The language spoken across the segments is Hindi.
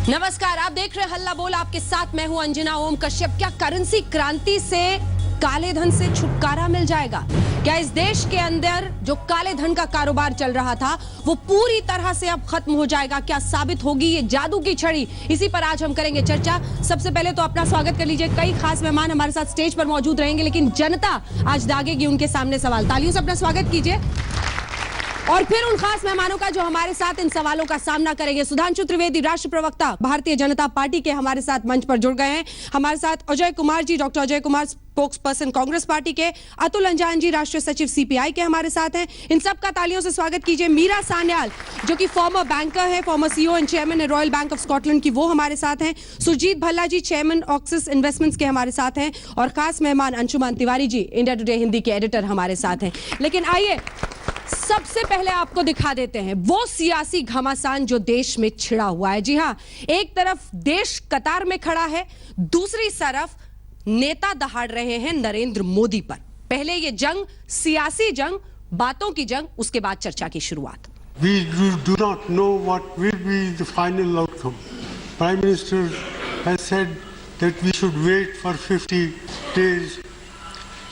नमस्कार, आप देख रहे हैं हल्ला बोल। आपके साथ मैं हूं अंजना ओम कश्यप। क्या करेंसी क्रांति से काले धन से छुटकारा मिल जाएगा? क्या इस देश के अंदर जो काले धन का कारोबार चल रहा था वो पूरी तरह से अब खत्म हो जाएगा? क्या साबित होगी ये जादू की छड़ी? इसी पर आज हम करेंगे चर्चा। सबसे पहले तो अपना स्वागत कर लीजिए। कई खास मेहमान हमारे साथ स्टेज पर मौजूद रहेंगे, लेकिन जनता आज दागेगी उनके सामने सवाल। तालियों से अपना स्वागत कीजिए। और फिर उन खास मेहमानों का जो हमारे साथ इन सवालों का सामना करेंगे। सुधांशु त्रिवेदी, राष्ट्रीय प्रवक्ता भारतीय जनता पार्टी के, हमारे साथ मंच पर जुड़ गए हैं। हमारे साथ Ajay Kumar ji, doctor Ajay Kumar, spokesperson Congress party के। अतुल अंजान जी, राष्ट्रीय सचिव सीपीआई के, हमारे साथ हैं। इन सब का तालियों से स्वागत कीजिए। मीरा सान्याल, जो कि फॉर्मर बैंकर है, फॉर्मर सीईओ एंड चेयरमैन है रॉयल बैंक ऑफ स्कॉटलैंड की, वो हमारे साथ हैं। सुरजीत भल्ला जी, चेयरमैन ऑक्सिस इन्वेस्टमेंट्स के, हमारे साथ हैं। और खास मेहमान अंशुमान तिवारी जी, इंडिया टुडे हिंदी के एडिटर, हमारे साथ हैं। लेकिन आइए सबसे पहले आपको दिखा देते हैं वो सियासी घमासान जो देश में छिड़ा हुआ है। जी हां, एक तरफ देश कतार में खड़ा है, दूसरी तरफ नेता दहाड़ रहे हैं नरेंद्र मोदी पर। पहले ये जंग, सियासी जंग, बातों की जंग, उसके बाद चर्चा की शुरुआत। We do not know what will be the final outcome. Prime Minister has said that we should wait for 50 days.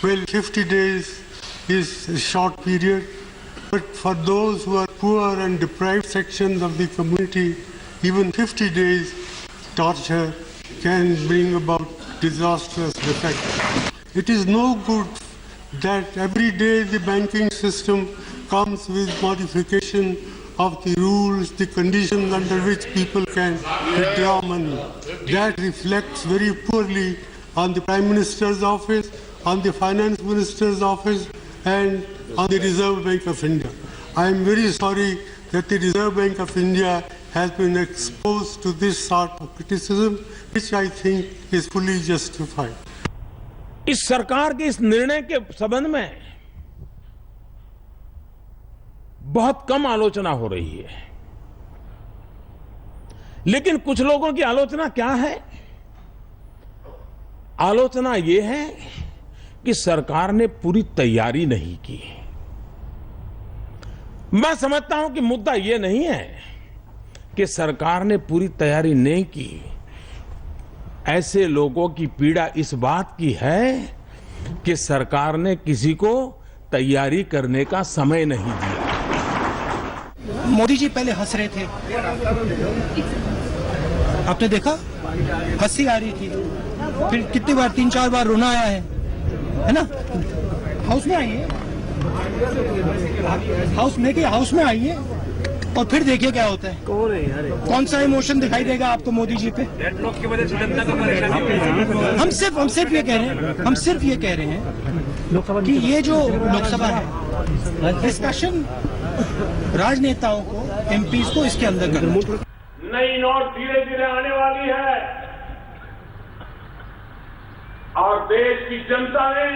Well, 50 days is a short period. But for those who are poor and deprived sections of the community, even 50 days torture can bring about disastrous effects. It is no good that every day the banking system comes with modification of the rules, the conditions under which people can withdraw money. That reflects very poorly on the Prime Minister's office, on the Finance Minister's office, and on the Reserve Bank of India. I am very sorry that the Reserve Bank of India has been exposed to this sort of criticism, which I think is fully justified. इस सरकार के इस निर्णय के संबंध में बहुत कम आलोचना हो रही है, लेकिन कुछ लोगों की आलोचना क्या है? आलोचना यह है कि सरकार ने पूरी तैयारी नहीं की। मैं समझता हूं कि मुद्दा यह नहीं है कि सरकार ने पूरी तैयारी नहीं की। ऐसे लोगों की पीड़ा इस बात की है कि सरकार ने किसी को तैयारी करने का समय नहीं दिया। मोदी जी पहले हंस रहे थे, आपने देखा हंसी आ रही थी, फिर कितनी बार 3-4 बार रोना आया है ना? हाउस में आइए, हाउस में आइए और फिर देखिए क्या होता है। कौन सा इमोशन दिखाई देगा आपको मोदी जी पे? हम सिर्फ ये कह रहे हैं कि ये जो लोकसभा है, डिस्कशन राजनेताओं को, एमपीज को इसके अंदर करना। नई नोट धीरे धीरे आने वाली है और देश की जनता ने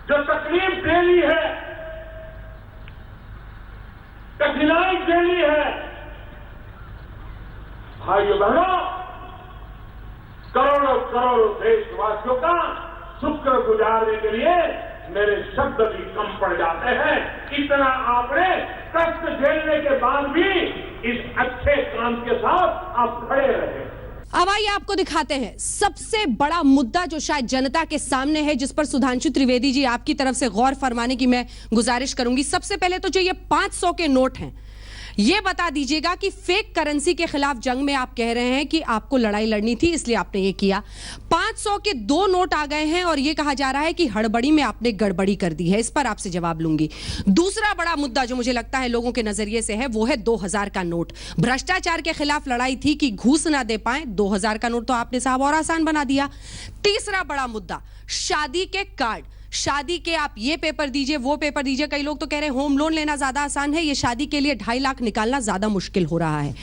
जो तकलीफ झेली है, कठिनाई झेली है, भाइयों बहनों, करोड़ों करोड़ों देशवासियों का शुक्र गुजारने के लिए मेरे शब्द भी कम पड़ जाते हैं। इतना आपने कष्ट झेलने के बाद भी इस अच्छे काम के साथ आप खड़े रहे। अब आइए आपको दिखाते हैं सबसे बड़ा मुद्दा जो शायद जनता के सामने है, जिस पर सुधांशु त्रिवेदी जी आपकी तरफ से गौर फरमाने की मैं गुजारिश करूंगी। सबसे पहले तो जो ये 500 के नोट हैं, ये बता दीजिएगा कि फेक करेंसी के खिलाफ जंग में आप कह रहे हैं कि आपको लड़ाई लड़नी थी, इसलिए आपने ये किया। 500 के 2 नोट आ गए हैं और ये कहा जा रहा है कि हड़बड़ी में आपने गड़बड़ी कर दी है। इस पर आपसे जवाब लूंगी। दूसरा बड़ा मुद्दा जो मुझे लगता है लोगों के नजरिए से है, वो है 2000 का नोट। भ्रष्टाचार के खिलाफ लड़ाई थी कि घूस ना दे पाए, 2000 का नोट तो आपने साहब और आसान बना दिया। तीसरा बड़ा मुद्दा, शादी के कार्ड। शादी के आप ये पेपर दीजिए, वो पेपर दीजिए। कई लोग तो कह रहे हैं होम लोन लेना ज्यादा आसान है, ये शादी के लिए 2.5 लाख निकालना ज्यादा मुश्किल हो रहा है।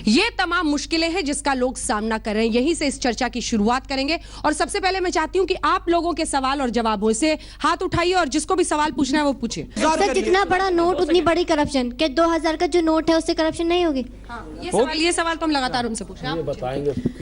ये तमाम मुश्किलें हैं जिसका लोग सामना कर रहे हैं। यहीं से इस चर्चा की शुरुआत करेंगे और सबसे पहले मैं चाहती हूं कि आप लोगों के सवाल और जवाब हो। इसे हाथ उठाइए और जिसको भी सवाल पूछना है वो पूछे। सर, जितना बड़ा नोट उतनी बड़ी करप्शन। क्या 2000 का जो नोट है उससे करप्शन नहीं होगी? ये सवाल तो हम लगातार उनसे पूछ रहे हैं।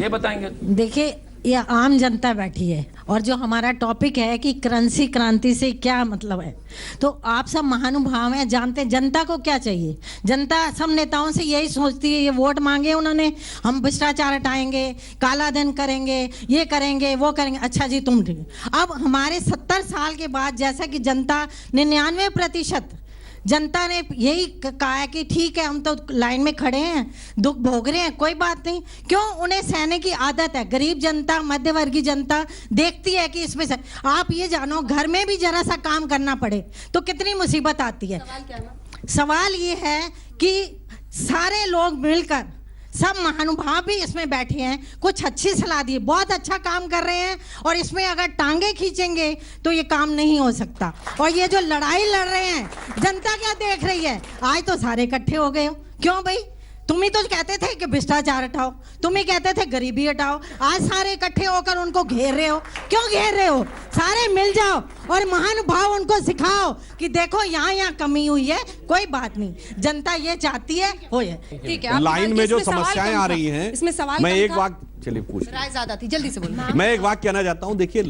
ये बताएंगे। देखिए, ये आम जनता बैठी है और जो हमारा टॉपिक है कि करेंसी क्रांति से क्या मतलब है, तो आप सब महानुभाव हैं, जानते हैं जनता को क्या चाहिए। जनता सब नेताओं से यही सोचती है, ये वोट मांगे उन्होंने, हम भ्रष्टाचार हटाएंगे, काला धन करेंगे, ये करेंगे, वो करेंगे। अच्छा जी तुम ठीक। अब हमारे 70 साल के बाद जैसा कि जनता 99% जनता ने यही कहा है कि ठीक है हम तो लाइन में खड़े हैं, दुख भोग रहे हैं, कोई बात नहीं। क्यों? उन्हें सहने की आदत है। गरीब जनता, मध्य वर्गीय जनता देखती है कि इसमें से आप ये जानो, घर में भी जरा सा काम करना पड़े तो कितनी मुसीबत आती है। सवाल ये है कि सारे लोग मिलकर, सब महानुभाव भी इसमें बैठे हैं, कुछ अच्छी सलाह दी, बहुत अच्छा काम कर रहे हैं, और इसमें अगर टांगे खींचेंगे तो ये काम नहीं हो सकता। और ये जो लड़ाई लड़ रहे हैं, जनता क्या देख रही है? आज तो सारे इकट्ठे हो गए हो। क्यों भाई? तुम ही तो कहते थे कि भ्रष्टाचार हटाओ, तुम ही कहते थे गरीबी हटाओ, आज सारे इकट्ठे होकर उनको घेर रहे हो। क्यों घेर रहे हो? सारे मिल जाओ और महानुभाव उनको सिखाओ कि देखो यहाँ कमी हुई है, कोई बात नहीं, जनता ये चाहती है हो ये। ठीक है, लाइन में जो समस्याएं आ रही हैं, इसमें सवाल मैं एक वाक्य, चलिए पूछ, राय ज्यादा थी, जल्दी से बोलिए। मैं एक वाक्य कहना चाहता हूं। देखिए,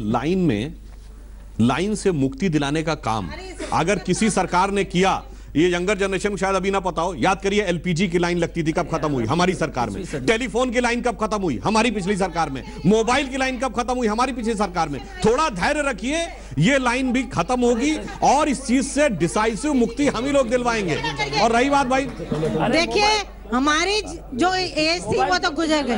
लाइन से मुक्ति दिलाने का काम अगर किसी सरकार ने किया, ये यंगर जनरेशन को शायद अभी ना पता हो, याद करिए एलपीजी की लाइन लगती थी, कब खत्म हुई? हमारी सरकार में। टेलीफोन की लाइन कब खत्म हुई? हमारी पिछली सरकार में। मोबाइल की लाइन कब खत्म हुई? हमारी पिछली सरकार में। थोड़ा धैर्य रखिए, ये लाइन भी खत्म होगी और इस चीज से डिसाइसिव मुक्ति हम ही लोग दिलवाएंगे। और रही बात भाई, देखिए हमारी जो एज थी वो तो गुजर गई,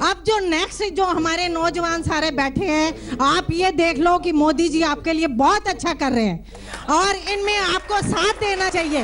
अब जो नेक्स्ट जो हमारे नौजवान सारे बैठे हैं, आप ये देख लो कि मोदी जी आपके लिए बहुत अच्छा कर रहे हैं और इनमें आपको साथ देना चाहिए।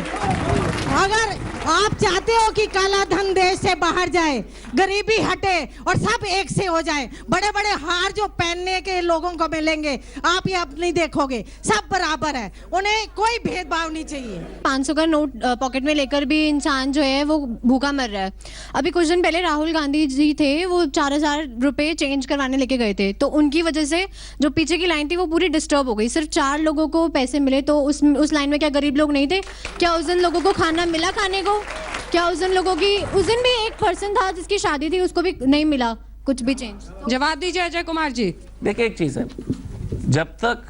अगर आप चाहते हो कि काला धन देश से बाहर जाए, गरीबी हटे और सब एक से हो जाए, बड़े बड़े हार जो पहनने के लोगों को मिलेंगे, आप ये अब नहीं देखोगे, सब बराबर है, उन्हें कोई भेदभाव नहीं चाहिए। 500 का नोट पॉकेट में लेकर भी इंसान जो है वो भूखा मर रहा है। अभी कुछ दिन पहले राहुल गांधी जी थे, वो 4000 रुपए चेंज करवाने लेके गए थे, तो उनकी वजह से जो पीछे की लाइन थी वो पूरी डिस्टर्ब हो गई। सिर्फ 4 लोगों को पैसे मिले, तो उस लाइन में क्या गरीब लोग नहीं थे? क्या उस दिन लोगों को खाना मिला खाने को? क्या उस दिन लोगों की, उस दिन भी एक पर्सन था जिसकी शादी थी, उसको भी नहीं मिला कुछ भी चेंज? जवाब दीजिए अजय कुमार जी। देखिए एक चीज है, जब तक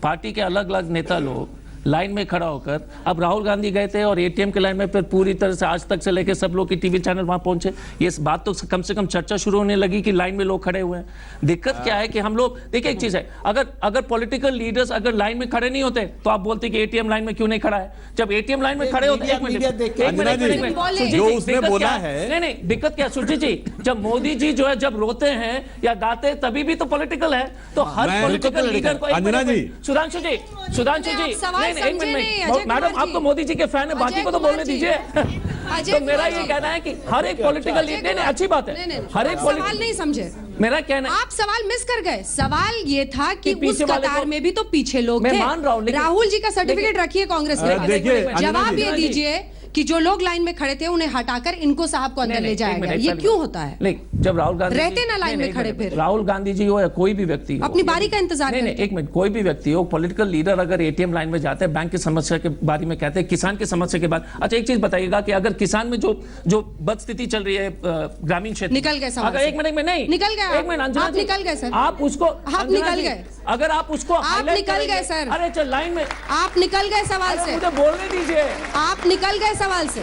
पार्टी के अलग अलग नेता लोग लाइन में खड़ा होकर, अब राहुल गांधी गए थे और एटीएम के लाइन में फिर पूरी तरह से आज तक से लेकर सब लोग की टीवी चैनल वहां पहुंचे, ये बात तो कम से कम चर्चा शुरू होने लगी कि लाइन में लोग खड़े हुए हैं। दिक्कत क्या है कि हम लोग, देखिए एक चीज है, अगर पॉलिटिकल लीडर्स अगर लाइन में खड़े नहीं होते तो आप बोलते कि एटीएम लाइन में क्यों नहीं खड़ा है? जब एटीएम लाइन में खड़े होते, एक मिनट, जो उसने बोला है, नहीं दिक्कत क्या सुरजीत जी, जब मोदी जी जो है जब रोते हैं या गाते हैं तभी भी तो पॉलिटिकल है। तो हर पॉलिटिकल लीडर को, अंजना जी, सुधांशु जी, एक मिनट, मैडम आप तो मोदी जी के फैन है, बाकी को तो बोलने दीजिए। तो मेरा ये कहना है कि हर एक पॉलिटिकल लीडर ने, अच्छी बात है, हर एक सवाल नहीं समझे, मेरा कहना, आप सवाल मिस कर गए। सवाल ये था कि उस पीछे वाले कतार को- में भी तो पीछे लोग मैं थे। मान रहा हूं, लेकिन- राहुल जी का सर्टिफिकेट रखिए कांग्रेस के पास। देखिए, जवाब ये दीजिए कि जो लोग लाइन में खड़े थे उन्हें हटाकर इनको साहब को अंदर ले जाया गया, ये क्यों होता है? नहीं, जब राहुल गांधी रहते ना लाइन में खड़े, फिर राहुल गांधी जी हो या कोई भी व्यक्ति हो, अपनी बारी का इंतजार नहीं, करते। एक मिनट, कोई भी व्यक्ति हो, पॉलिटिकल लीडर अगर एटीएम लाइन में जाते हैं, बैंक की समस्या के बारे में कहते हैं, किसान की समस्या के बाद, अच्छा एक चीज बताइएगा कि अगर किसान में जो बद स्थिति चल रही है ग्रामीण क्षेत्र, निकल गए सवाल अगर से। एक मिनट में नहीं निकल गए एक मिनट, अंजना आप जी, निकल गए सर, आप उसको, आप अंजना निकल जी, गए, अगर आप उसको highlight निकल करेंगे- गए सर। अरे चल लाइन में, आप निकल गए सवाल अरे से, मुझे बोलने दीजिए। आप निकल गए सवाल से,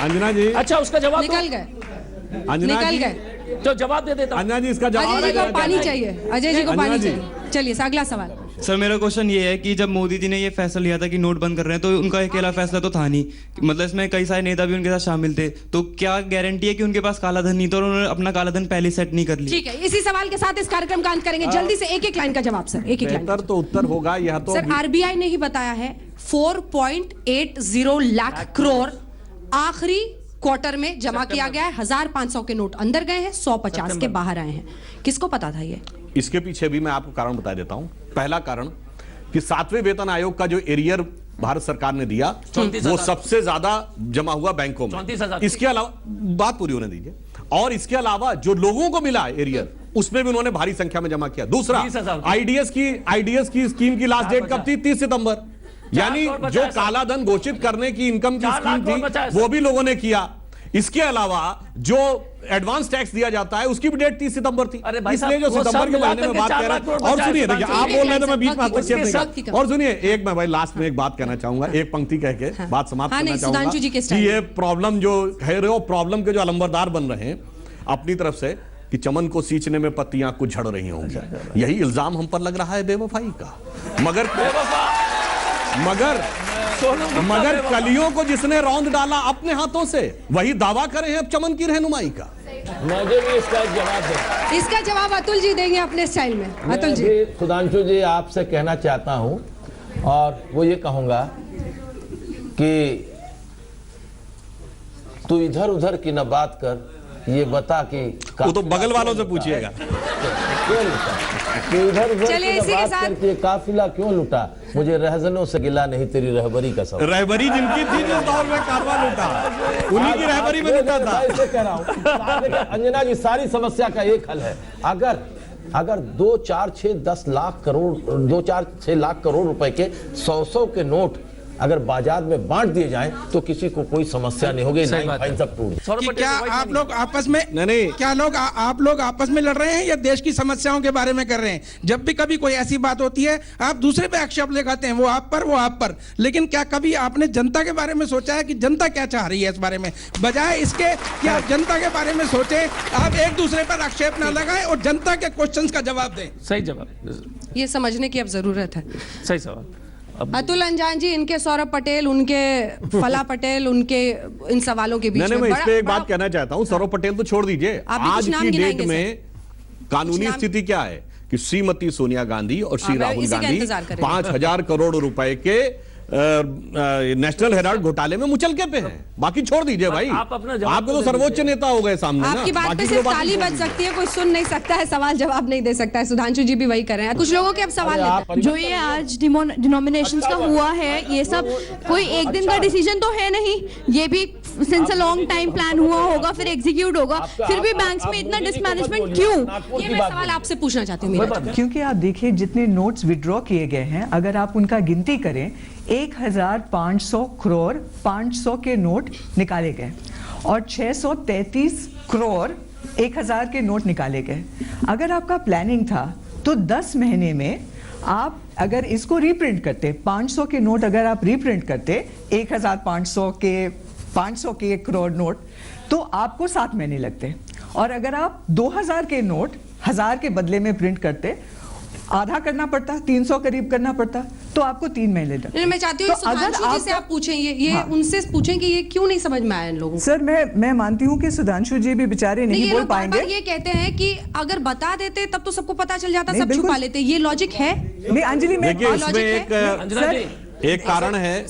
अंजना जी, अच्छा उसका जवाब निकल दो। गए, अंजना निकल जी, गए। जो जवाब दे देता हूं। अंजना जी, इसका जवाब अजय जी को पानी चाहिए, अजय जी को अंजना पानी जी। चाहिए। चलिए अगला सवाल। सर मेरा क्वेश्चन ये है कि जब मोदी जी ने ये फैसला लिया था कि नोट बंद कर रहे हैं, तो उनका अकेला फैसला तो था नहीं, मतलब इसमें कई सारे नेता भी उनके साथ शामिल थे, तो क्या गारंटी है कि उनके पास काला धन नहीं था और उन्होंने अपना काला धन पहले सेट नहीं कर लिया? ठीक है, इसी सवाल के साथ इस कार्यक्रम का अंत करेंगे। जल्दी से एक एक लाइन का जवाब सर, एक एक लाइन। बेहतर तो उत्तर होगा यह तो सर आरबीआई ने ही बताया है 4.80 लाख करोड़ आखिरी क्वार्टर में जमा किया गया है। 1500 के नोट अंदर गए हैं, 150 के बाहर आए हैं। किसको पता था ये? इसके पीछे भी मैं आपको कारण बता देता हूं। पहला कारण कि 7वें वेतन आयोग का जो एरियर भारत सरकार ने दिया, वो सबसे ज्यादा जमा हुआ बैंकों में। 34,000। इसके अलावा, बात पूरी होने दीजिए, और इसके अलावा जो लोगों को मिला एरियर, उसमें भी उन्होंने भारी संख्या में जमा किया। दूसरा, 20,000। आईडीएस की स्कीम की लास्ट डेट कब थी? 30 सितंबर। यानी जो काला धन घोषित करने की इनकम की 4 लाख स्कीम करोड़ बचा है थी, सर। वो भी लोगों ने किया। इसके अलावा जो एडवांस टैक्स दिया जाता है उसकी भी डेट 30 सितंबर थी। अरे भाई इसलिए जो साहब, वो सितंबर सब के महीने में मिलाकर बात के कह रहा 4 लाख है। और सुनिए, देखिए आप बोल रहे हैं तो मैं बीच में हस्तक्षेप नहीं। और सुनिए, एक मैं भाई लास्ट में एक बात कहना चाहूंगा, एक पंक्ति कह के बात समाप्त करना चाहूंगा सुधांशु जी के कि ये प्रॉब्लम जो कह रहे हो, प्रॉब्लम के जो अलंबरदार बन रहे हैं अपनी तरफ से कि चमन को सींचने में पत्तियां कुछ झड़ रही होंगी, यही इल्जाम हम पर लग रहा है बेवफाई का। मगर कलियों को जिसने रौंद डाला अपने हाथों से, वही दावा करे अब चमन की रहनुमाई का। मुझे भी इसका जवाब दे। इसका जवाब अतुल जी देंगे अपने स्टाइल में। अतुल जी। सुधांशु जी आपसे कहना चाहता हूं, और वो ये कहूंगा कि तू इधर उधर की न बात कर, ये बता कि वो तो बगल वालों से पूछिएगा क्यों लुटा, इधर उधर चलिए इसी के साथ करके काफिला क्यों लुटा। मुझे रहजनों से गिला नहीं, तेरी रहबरी का सवाल। रहबरी जिनकी थी जिस दौर में कारवां लूटा, उन्हीं की रहबरी में लूटा था। मैं कह रहा हूं अंजना जी, सारी समस्या का एक हल है। अगर 2, 4, 6, 10 लाख करोड़ 2, 4, 6 लाख करोड़ रुपए के 100 के नोट अगर बाजार में बांट दिए जाएं तो किसी को कोई समस्या नहीं होगी। कि क्या आप लोग आपस में क्या लोग आप लोग आपस में लड़ रहे हैं या देश की समस्याओं के बारे में कर रहे हैं? जब भी कभी कोई ऐसी बात होती है आप दूसरे पे आक्षेप लगाते हैं, वो आप पर, लेकिन क्या कभी आपने जनता के बारे में सोचा है कि जनता क्या चाह रही है इस बारे में? बजाय इसके कि आप जनता के बारे में सोचें, आप एक दूसरे पर आक्षेप ना लगाएं और जनता के क्वेश्चंस का जवाब दें। सही जवाब, ये समझने की अब जरूरत है। सही सवाल। अतुल अंजान जी, इनके सौरभ पटेल, उनके फला पटेल, उनके इन सवालों के बीच में मैं इस पे एक बात कहना चाहता हूं। सौरभ पटेल तो छोड़ दीजिए, आज की डेट में कानूनी स्थिति क्या है कि श्रीमती सोनिया गांधी और श्री राहुल गांधी 5,000 करोड़ रुपए के नेशनल हेराल्ड घोटाले में मुचलके पे हैं। बाकी छोड़ दीजिए भाई, आपको तो सर्वोच्च नेता हो गए सामने। आपकी बात पे सिर्फ ताली बज सकती है, कोई सुन नहीं सकता है, सवाल जवाब नहीं दे सकता है। सुधांशु जी भी वही कर रहे हैं। कुछ लोगों के अब सवाल जो ये आज डिनोमिनेशंस का हुआ है, ये सब कोई एक दिन का डिसीजन तो है नहीं, ये भी since a long time plan हुआ होगा, फिर एग्जीक्यूट होगा, फिर भी बैंक्स में इतना डिसमैनेजमेंट क्यों? ये मैं सवाल आपसे पूछना चाहती हूँ। क्योंकि आप देखिए जितने नोट्स विड्रॉ किए गए हैं, अगर आप उनका गिनती करें 1,500 करोड़ 500 के नोट निकाले गए और 633 करोड़ 1,000 के नोट निकाले गए। अगर आपका प्लानिंग था तो 10 महीने में आप अगर इसको रीप्रिंट करते, 500 के नोट अगर आप रीप्रिंट करते 1,500 के 500 के करोड़ नोट, तो आपको 7 महीने लगते। और अगर आप 2,000 के नोट 1,000 के बदले में प्रिंट करते, आधा करना पड़ता, 300 करीब करना पड़ता, तो आपको 3 महीने लगते। मैं चाहती हूँ सुधांशु जी से आप पूछें, ये उनसे पूछें कि ये क्यों नहीं समझ में आया इन लोगों को। सर मैं मानती हूँ कि सुधांशु जी भी बेचारे नहीं बोल पाएंगे। ये कहते हैं कि अगर बता देते तब तो सबको पता चल जाता, सब छुपा लेते, ये लॉजिक है? नहीं अंजलि, मैं एक कारण है।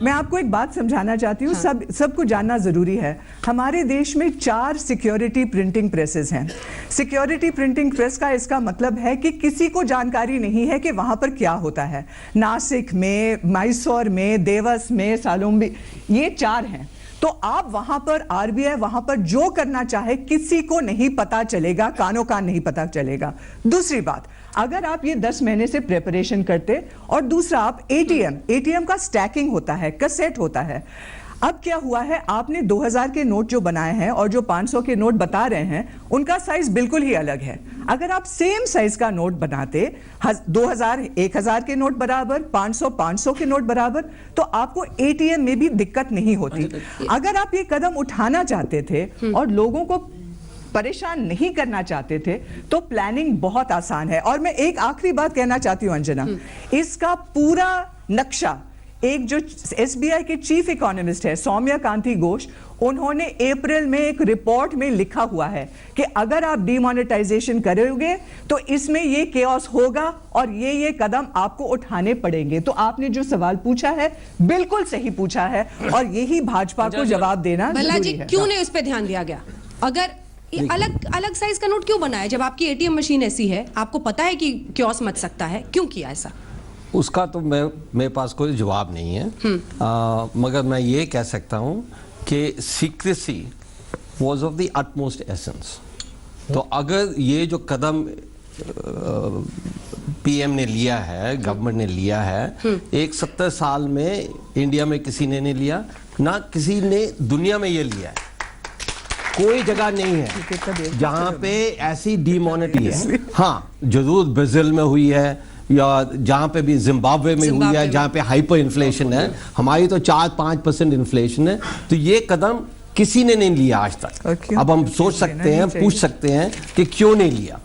मैं आपको एक बात समझाना चाहती हूँ, सबको जानना जरूरी है। हमारे देश में 4 सिक्योरिटी प्रिंटिंग प्रेसेस हैं। सिक्योरिटी प्रिंटिंग प्रेस का इसका मतलब है कि किसी को जानकारी नहीं है कि वहां पर क्या होता है। नासिक में, मैसूर में, देवस में, सालोम्बी, ये 4 हैं। तो आप वहां पर आरबीआई वहां पर जो करना चाहे किसी को नहीं पता चलेगा, कानो कान नहीं पता चलेगा। दूसरी बात, अगर आप ये 10 महीने से प्रिपरेशन करते, और दूसरा आप एटीएम का स्टैकिंग होता है, कैसेट होता है। अब क्या हुआ है, आपने 2,000 के नोट जो बनाए हैं और जो 500 के नोट बता रहे हैं, उनका साइज बिल्कुल ही अलग है। अगर आप सेम साइज का नोट बनाते, 2,000 1,000 के नोट बराबर, 500 500 के नोट बराबर, तो आपको एटीएम में भी दिक्कत नहीं होती। अगर आप ये कदम उठाना चाहते थे और लोगों को परेशान नहीं करना चाहते थे, तो प्लानिंग बहुत आसान है। और मैं एक आखिरी बात कहना चाहती हूँ अंजना, इसका पूरा नक्शा एक जो एसबीआई के चीफ इकोनॉमिस्ट है सौम्या कांति घोष, उन्होंने अप्रैल में एक रिपोर्ट में लिखा हुआ है कि अगर आप डिमोनेटाइजेशन करोगे तो इसमें ये केओस होगा और ये कदम आपको उठाने पड़ेंगे। तो आपने जो सवाल पूछा है बिल्कुल सही पूछा है और यही भाजपा को जवाब देना जरूरी है। क्यों नहीं उस पर ध्यान दिया गया? अगर अलग साइज का नोट क्यों बनाया जब आपकी एटीएम मशीन ऐसी है, आपको पता है कि कियोस्क मच सकता है, क्यों किया ऐसा? उसका तो मेरे पास कोई जवाब नहीं है, मगर मैं ये कह सकता हूँ कि secrecy was of the utmost essence. तो अगर ये जो कदम पीएम ने लिया है, गवर्नमेंट ने लिया है, एक 70 साल में इंडिया में किसी ने नहीं लिया, ना किसी ने दुनिया में ये लिया है। कोई जगह नहीं है जहां पे ऐसी डिमोनेटी है। हाँ, जरूर ब्राजील में हुई है या जहां पे भी जिम्बाब्वे में हुई है, जहां पे हाइपर इन्फ्लेशन है। हमारी तो 4-5% इन्फ्लेशन है। तो ये कदम किसी ने नहीं लिया आज तक। अब हम सोच सकते हैं, पूछ सकते हैं कि क्यों नहीं लिया।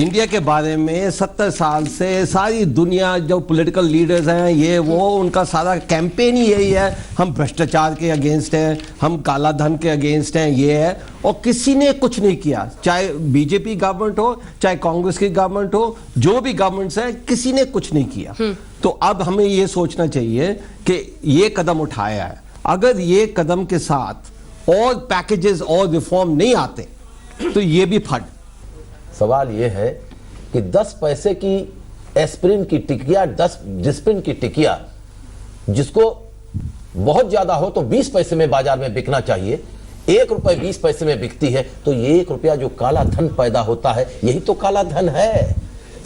इंडिया के बारे में 70 साल से सारी दुनिया, जो पॉलिटिकल लीडर्स हैं ये वो, उनका सारा कैंपेन ही यही है, हम भ्रष्टाचार के अगेंस्ट हैं, हम काला धन के अगेंस्ट हैं, ये है। और किसी ने कुछ नहीं किया, चाहे बीजेपी गवर्नमेंट हो, चाहे कांग्रेस की गवर्नमेंट हो, जो भी गवर्नमेंट्स हैं, किसी ने कुछ नहीं किया। तो अब हमें ये सोचना चाहिए कि ये कदम उठाया है, अगर ये कदम के साथ और पैकेजेस और रिफॉर्म नहीं आते तो ये भी फट। सवाल यह है कि 10 पैसे की एस्पिरिन की टिकिया, 10 डिस्पिरिन की टिकिया, जिसको बहुत ज्यादा हो तो 20 पैसे में बाजार में बिकना चाहिए, 1 रुपए 20 पैसे में बिकती है, तो ये 1 रुपया जो काला धन पैदा होता है, यही तो काला धन है।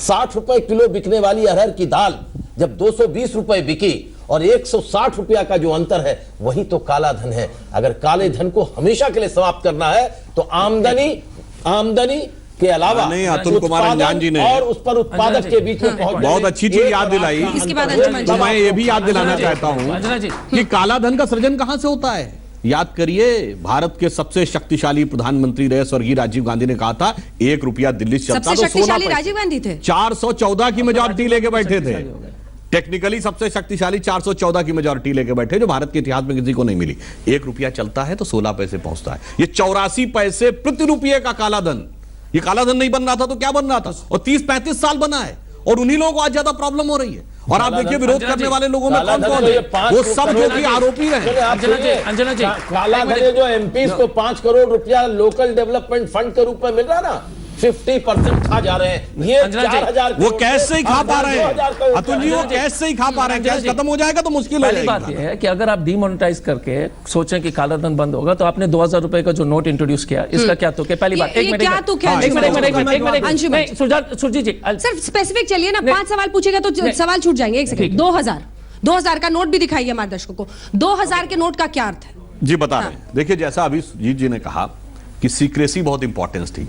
60 रुपए किलो बिकने वाली अरहर की दाल जब 220 रुपए बिकी और 160 रुपया का जो अंतर है, वही तो काला धन है। अगर काले धन को हमेशा के लिए समाप्त करना है तो आमदनी के अलावा नहीं, अतुल कुमार अंजान जी ने और उस पर उत्पादक के बीच में पहुंच बहुत अच्छी चीज याद दिलाई। तो मैं ये भी याद दिलाना चाहता हूं कि काला धन का सृजन कहां से होता है। याद करिए, भारत के सबसे शक्तिशाली प्रधानमंत्री रहे स्वर्गीय राजीव गांधी ने कहा था 1 रुपया दिल्ली से चलता तो 16 राजीव गांधी थे, 414 की मेजॉरिटी लेके बैठे थे। टेक्निकली सबसे शक्तिशाली 414 की मेजॉरिटी लेके बैठे, जो भारत के इतिहास में किसी को नहीं मिली। 1 रुपया चलता है तो 16 पैसे पहुंचता है। ये 84 पैसे प्रति रुपये का काला धन, ये काला धन नहीं बन रहा था तो क्या बन रहा था, और 30-35 साल बना है, और उन्हीं लोगों को आज ज्यादा प्रॉब्लम हो रही है। और आप देखिए विरोध करने वाले लोगों में कौन कौन है, वो सब जो कि आरोपी रहे। अंजना जी, काला धन जो एमपीज को 5 करोड़ रुपया लोकल डेवलपमेंट फंड के रूप में मिल रहा ना, 50% खा जा रहे हैं। ये 4000 वो कैश से ही खा पा रहे हैं अतुल जी, वो कैश से ही खा पा रहे हैं। कैश खत्म हो जाएगा तो मुश्किल हो जाएगी। बात ये है कि अगर आप डीमोनेटाइज करके सोचें कि काला धन बंद होगा, तो आपने 2000 रुपए का जो नोट इंट्रोड्यूस किया, इसका क्या तो पहली बात, एक मिनट सुरजीत जी सर स्पेसिफिक चलिए ना, 5 सवाल पूछेगा तो सवाल छूट जाएंगे। 1 सेकंड, 2000 का नोट भी दिखाइए हमारे दर्शकों को। 2000 के नोट का क्या अर्थ है जी, बता रहे हैं। देखिए, जैसा अभी सुजीत जी ने कहा कि सीक्रेसी बहुत इंपॉर्टेंस थी।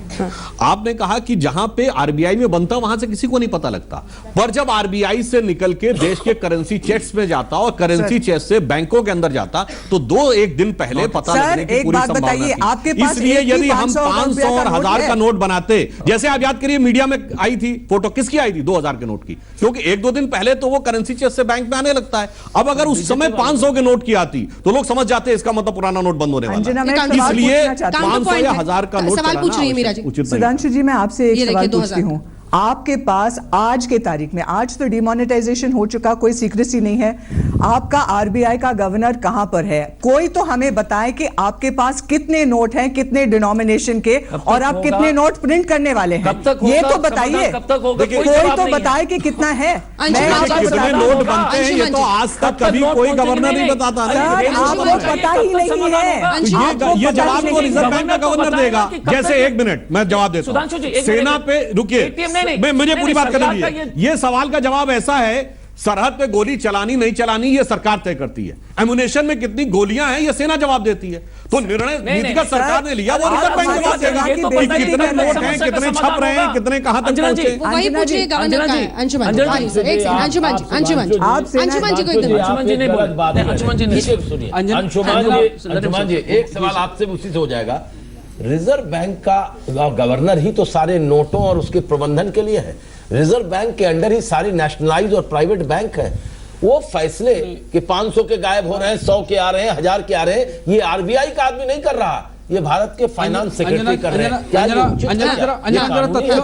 आपने कहा कि जहां पे आरबीआई में बनता वहां से किसी को नहीं पता लगता, पर जब आरबीआई से निकल के देश के करेंसी चेक्स में जाता और करेंसी चेक से बैंकों के अंदर जाता, तो 2-1 दिन पहले पता लगने की पूरी संभावना थी। इसलिए यदि हम 500 और 1000 का नोट बनाते, जैसे आप याद करिए मीडिया में आई थी फोटो, किसकी आई थी 2000 के नोट की, क्योंकि 1-2 दिन पहले तो वो करेंसी चेक से बैंक में आने लगता है। अब अगर उस समय 500 के नोट की आती तो लोग समझ जाते इसका मतलब पुराना नोट बंद होने वाला है। इसलिए 500 या 1000 का नोट सवाल पूछ रही है मीरा जी। सुधांशु जी, मैं आपसे एक सवाल पूछती हूँ। आपके पास आज के तारीख में, आज तो डिमोनेटाइजेशन हो चुका, कोई सीक्रेसी नहीं है, आपका आरबीआई का गवर्नर कहां पर है? कोई तो हमें बताए कि आपके पास कितने नोट हैं, कितने डिनोमिनेशन के, और आप कितने नोट प्रिंट करने वाले हैं, ये तो बताइए। कोई तो बताए कि कितना है। कितने नोट बनते हैं ये तो आज तक कभी कोई गवर्नर नहीं बताता। आपको पता ही नहीं है। ये जवाब को रिजर्व बैंक का गवर्नर देगा। जैसे 1 मिनट मैं जवाब देता हूं, सेना पे रुकिए, मुझे पूरी बात करनी दीजिए। ये सवाल का जवाब ऐसा है, सरहद पे गोली चलानी नहीं चलानी ये सरकार तय करती है। एमुनेशन में कितनी गोलियां हैं ये सेना जवाब देती है। तो निर्णय नीतिगत सरकार ने लिया, वो रिजर्व बैंक जवाब देगा कि कितने नोट हैं, कितने छप रहे हैं, कितने कहां तक पहुंचे। वही पूछिए गवर्नर का है। अंशुमन जी अंशुमन जी, एक सवाल आपसे उसी से हो जाएगा। रिजर्व बैंक का गवर्नर ही तो सारे नोटों और उसके प्रबंधन के लिए है। रिजर्व बैंक के अंडर ही सारी नेशनलाइज और प्राइवेट बैंक है। वो फैसले कि 500 के गायब हो रहे हैं, 100 के आ रहे हैं, 1000 के आ रहे हैं, ये आरबीआई का आदमी नहीं कर रहा, ये भारत के फाइनेंस सेक्रेटरी कर रहे हैं।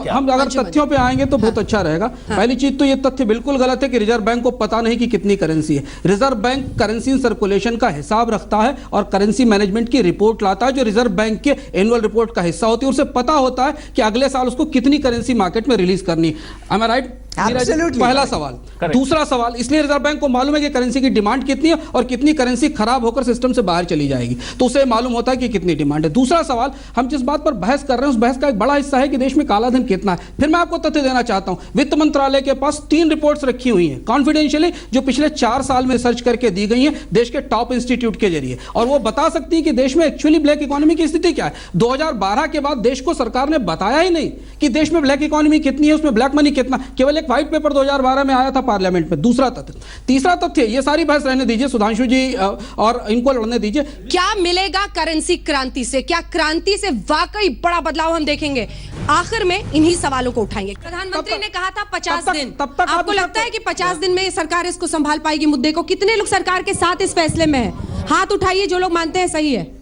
हम अगर तथ्यों पे आएंगे तो बहुत अच्छा रहेगा। पहली चीज तो ये तथ्य बिल्कुल गलत है कि रिजर्व बैंक को पता नहीं कि कितनी करेंसी है। रिजर्व बैंक करेंसी सर्कुलेशन का हिसाब रखता है और करेंसी मैनेजमेंट की रिपोर्ट लाता है, जो रिजर्व बैंक के एनुअल रिपोर्ट का हिस्सा होती है। उसे पता होता है कि अगले साल उसको कितनी करेंसी मार्केट में रिलीज करनी है। राइट? Absolutely. पहला सवाल। दूसरा सवाल, इसलिए रिजर्व बैंक को मालूम है कि करेंसी की डिमांड कितनी है और कितनी करेंसी खराब होकर सिस्टम से बाहर चली जाएगी, तो उसे मालूम होता है कि कितनी डिमांड है। दूसरा सवाल, हम जिस बात पर बहस कर रहे हैं उस बहस का एक बड़ा हिस्सा है कि देश में काला धन कितना है। फिर मैं आपको तथ्य देना चाहता हूं, वित्त मंत्रालय के पास 3 रिपोर्ट्स रखी हुई हैं कॉन्फिडेंशियली, जो पिछले 4 साल में सर्च करके दी गई हैं देश के टॉप इंस्टीट्यूट के जरिए, और वो बता सकती है कि देश में एक्चुअली ब्लैक इकोनॉमी की स्थिति क्या है। 2012 के बाद देश को सरकार ने बताया ही नहीं कि देश में ब्लैक इकोनॉमी कितनी है, उसमें ब्लैक मनी कितना, केवल एक व्हाइट पेपर 2012 में आया था पार्लियामेंट में। दूसरा तथ्य। तीसरा तथ्य, ये सारी बहस रहने दीजिए, सुधांशु जी और इनको लड़ने दीजिए। क्या मिलेगा करेंसी क्रांति से? क्या क्रांति से वाकई बड़ा बदलाव हम देखेंगे? आखिर में इन्हीं सवालों को उठाएंगे। प्रधानमंत्री ने कहा था 50 दिन, आपको लगता है कि 50 दिन में सरकार इसको संभाल पाएगी मुद्दे को? कितने लोग सरकार के साथ इस फैसले में है? हाथ उठाइए जो लोग मानते हैं सही है।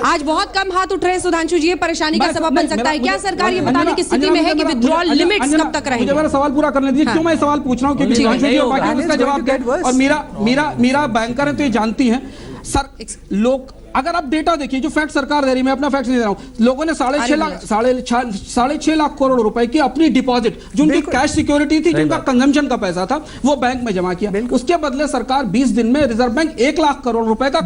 आज बहुत कम हाथ उठ रहे हैं सुधांशु जी, ये परेशानी का सबब बन सकता है। क्या सरकार ये बताने की स्थिति में है कि विथड्रॉल लिमिट्स कब तक रहेंगे? मुझे मेरा सवाल पूरा करने दीजिए। क्यों मैं सवाल पूछ रहा हूँ? क्योंकि सुधांशु जी बाकी उसका जवाब दें, और मीरा बैंकर है तो ये जानती हैं सर। लोग अगर आप डेटा देखिए, जो फैक्ट सरकार दे रही है, मैं अपना फैक्ट नहीं दे रहा हूं, लोगों ने 6.5 लाख करोड़ रुपए की अपनी डिपॉजिट, जो उनकी कैश सिक्योरिटी थी, जिनका कंजम्पशन का पैसा था, वो बैंक में जमा किया। उसके बदले सरकार 20 दिन में रिजर्व बैंक 1 लाख करोड़ रुपए का